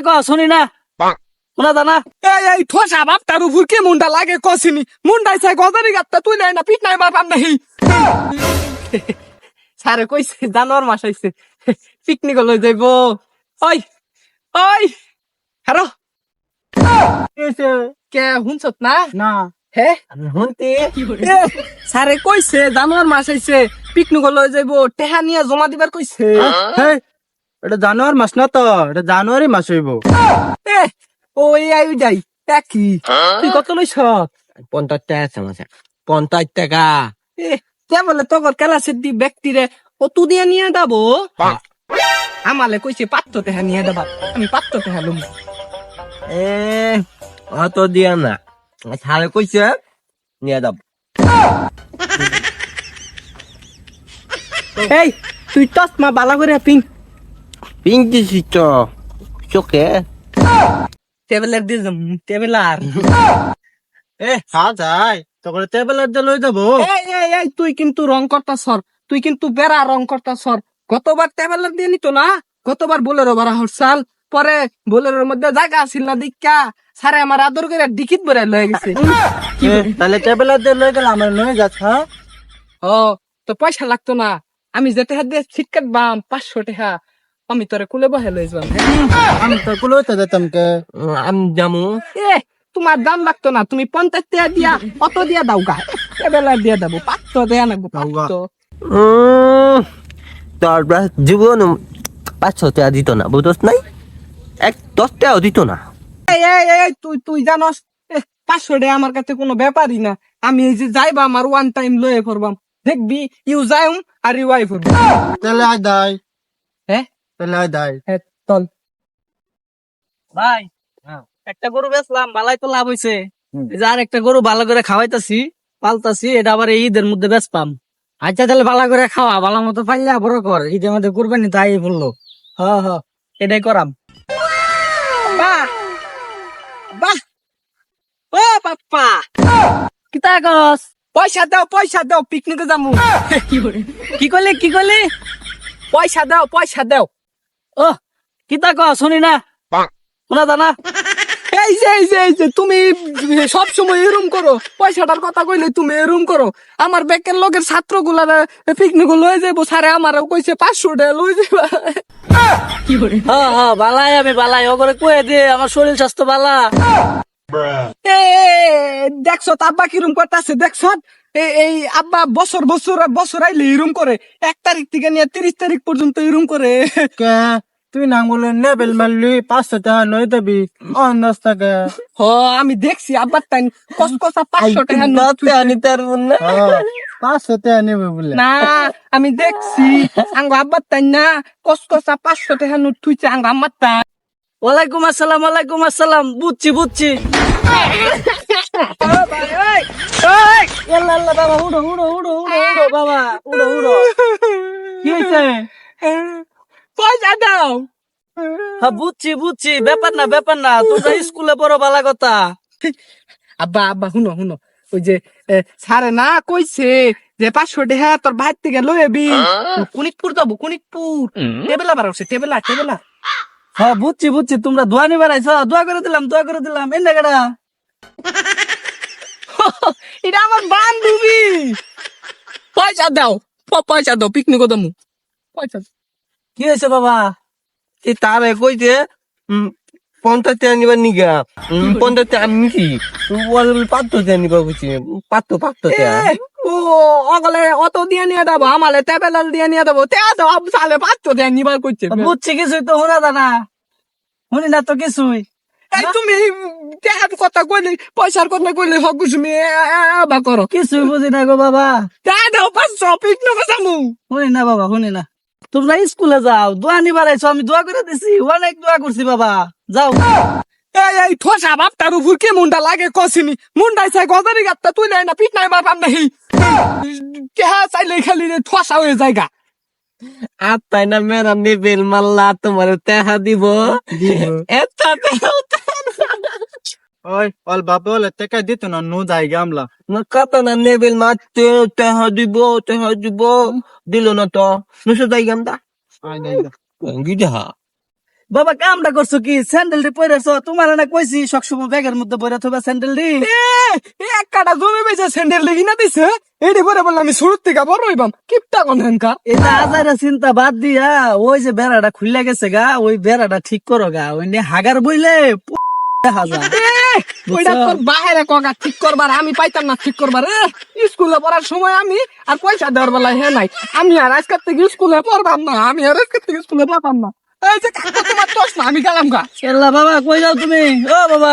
কো শুনি না শোনা জানা এই ঠোসা বাপ তার উপর কি মুন্ডা লাগে কসিনি মুন্ডাই চাই গজারি গাত্তা তুই নাই না পিট নাই মারবাম নাহি সারে কইছে জানোয়ার মাস আইছে পিকনিক লই যাইব ওই ওই হ্যালো কে হুনছত না না হে শুনতি সারে কইছে জানোয়ার মাস আইছে পিকনিক লই যাইব টেহা নিয়ে জমা দিবার কইছে এটা জানুয়ারি মাস না তো এটা জানুয়ারি মাস হইব এ ওই আই যাই একই তুই কত লইছ 50 টাকা আছে মাসে 50 টাকা এ কে বলে তোর ক্লাসের দি ব্যক্তিরে ও তু দিয়ে নিয়ে যাবো আমালে কইছে পাত্র টেহা নিয়ে দেবা আমি পাত্র টেহা লুম এ অত দিয়া না ছাড়ে কইছে নিয়ে যাব এই তুই চশমা বালা করে পিং পিঙ্ক দিছি তো চোখে টেবিলের দি টেবিলার এ হ্যাঁ যাই তোকে টেবিলের দিয়ে লই যাবো এই তুই কিন্তু রং করতা সর তুই কিন্তু বেড়া রং করতা সর গতবার টেবিলের দিয়ে নিত না গতবার বোলেরো বাড়া হরসাল পরে বোলেরোর মধ্যে জায়গা আসিল না দীক্ষা সারে আমার আদর করে ডিকিট বেড়ে লয়ে গেছে তাহলে টেবিলের দিয়ে লই গেলাম আমার লয়ে যাচ্ছ হ্যাঁ ও তো পয়সা লাগতো না আমি যে টেহা দিয়ে ছিট কাটবাম 500 টাকা আমি তোরে কুলে বহে লই যাবাম আমি তো কুলোতে যেতাম কে আমি যামু এ তোমার দাম লাগতো না তুমি 50 টাকা দিয়া অত দিয়া দাও গা টেবিলের দিয়ে দেবো 500 দেয়া নাগবো 500 তোর জীবন 500 টাকা দিত না বুঝছ নাই 10 টাকাও দিত না এই তুই জানস 500 টাকা আমার কাছে কোনো ব্যাপারই না আমি এই যে যাইবা আমার ওয়ান টাইম লয়ে পড়বাম দেখবি ইউ যাইম আর ইউ আই পড়ব তাহলে আয় দাই হ্যাঁ তাহলে আয় দাই চল ভাই একটা গরু বেচলাম ভালাই তো লাভ হইছে এই যে আর একটা গরু ভালো করে খাওয়াইতাছি পালতাছি এটা আবার এই ঈদের মধ্যে বেচপাম আচ্ছা তাহলে ভালো করে খাওয়া ভালো মতো পাইলা বড় কর ঈদের মধ্যে কুরবানি তাই বললো হ এটাই করাম বাহ বাহ ও পাপ্পা কিতা করস পয়সা দাও পিকনিকে যামু কি করলি পয়সা দাও ও কিতা ক শুনি না শোনা জানা এই যে তুমি সব সময় এরম করো পয়সাটার কথা কইলে তুমি এরম করো আমার বেকের লোকের ছাত্র গুলার পিকনিক লয়ে যাবো স্যারে আমার কইছে 500 টাকা লয়ে যাবা হ্যাঁ বালাই আমি বালাই ও করে কয়ে দে আমার শরীর স্বাস্থ্য বালা এ দেখছ আব্বা কিরম করতেছে দেখছ এই আব্বা বছর আইলে এরম করে 1 তারিখ থেকে নিয়ে 30 তারিখ পর্যন্ত এরম করে তুই না বলে নেবেল মারলি 500 টাকা নয় দেবি অন্দাজ থাকে হ আমি দেখছি আব্বার টাইম কসকসা 500 টাকা আনি তার বললে 500 টাকা নেবে বলে না আমি দেখছি আঙ্গ আব্বার টাইম না কসকসা 500 টাকা নোট থুইছে আঙ্গ আম্মার টাইম ওয়ালাইকুম আসসালাম বুঝছি আল্লাহ বাবা উড়ো বাবা উড়ো কি হয়েছে পয়সা দাও হ্যাঁ বুঝছি ব্যাপার না তোমরা স্কুলে পড়ো বালা কথা আব্বা শুনো ওই যে স্যারে না কইছে যে 500 টাকা তোর ভাই থেকে লয়ে বি কুনিকপুর যাবো কুনিকপুর টেবিলা বাড়াচ্ছে টেবিলা হ্যাঁ বুঝছি তোমরা দোয়া নিবার আইছো দোয়া করে দিলাম এই জায়গাটা এটা আমার বান্ধবী পয়সা দাও পিকনিক দামু পয়সা কি হয়েছে বাবা এই তার কইছে 50 টাকা নিবার নিগা 50 টাকা আমি নিছি 500 টাকা নিবা কইছে 500 টাকা ও অগলে অত দিয়ে নিয়ে যাবো আমালে টেবেলাল দিয়ে নিয়ে যাবো তে দাও সালে 500 টাকা নিবার কইছে বুঝছি কিছুই তো শোনা জানা শুনি না তো কিছুই এই তুমি টাকার কথা কইলে পয়সার কথা কইলে হক তুমি বা করো কিছুই বুঝি না গো বাবা দাও 500 পিকনিক যামু শুনি না বাবা শুনি না তোমরা স্কুলে যাও দোয়া নিবার আইছো আমি দোয়া করে দিছি অনেক দোয়া করছি বাবা যাও এই ঠোসা বাপ তার উপর কি মুন্ডা লাগে কসিনি মুন্ডাই চাই গজারি গাত্তা তুই নাই না পিট নাই মারবাম নাহি কেহা চাইলে খালি রে ঠোসা হয়ে জায়গা আত্মাই না মেরা নিবিল মাল্লা তোমার তেহা দিব এত ওই অল বাবা বলে টাকা দিত না নো যাই গামলা কত না নেবিল মারতে তেহা দিব দিল না তো নুসো যাই গামদা আই নাই গিদা বাবা কামটা করছো কি স্যান্ডেলটি পরেছ তোমার না কইছি সবসময় ব্যাগের মধ্যে পরে থবা স্যান্ডেলটি এক কাটা জমি বেঁচে স্যান্ডেল লিখি না দিছে এটি পরে বললাম আমি শুরুর থেকে বড় হইবাম কিপটা কোন হেনকার এটা আজারা চিন্তা বাদ দিয়া ওই যে বেড়াটা খুললে গেছে গা ওই বেড়াটা ঠিক করো গা ওই নিয়ে হাগার বইলে দেখা যায় ওইটা তোর বাহিরে কগা ঠিক করবার আমি পাইতাম না ঠিক করবার স্কুলে পড়ার সময় আমি আর পয়সা দেওয়ার বেলায় হে নাই আমি আর আজকের থেকে স্কুলে পড়তাম না আমি আর আজকের থেকে স্কুলে পড়তাম না এই যে কাকা তোমার দোষ না আমি গেলাম গা এল্লা বাবা কই যাও তুমি ও বাবা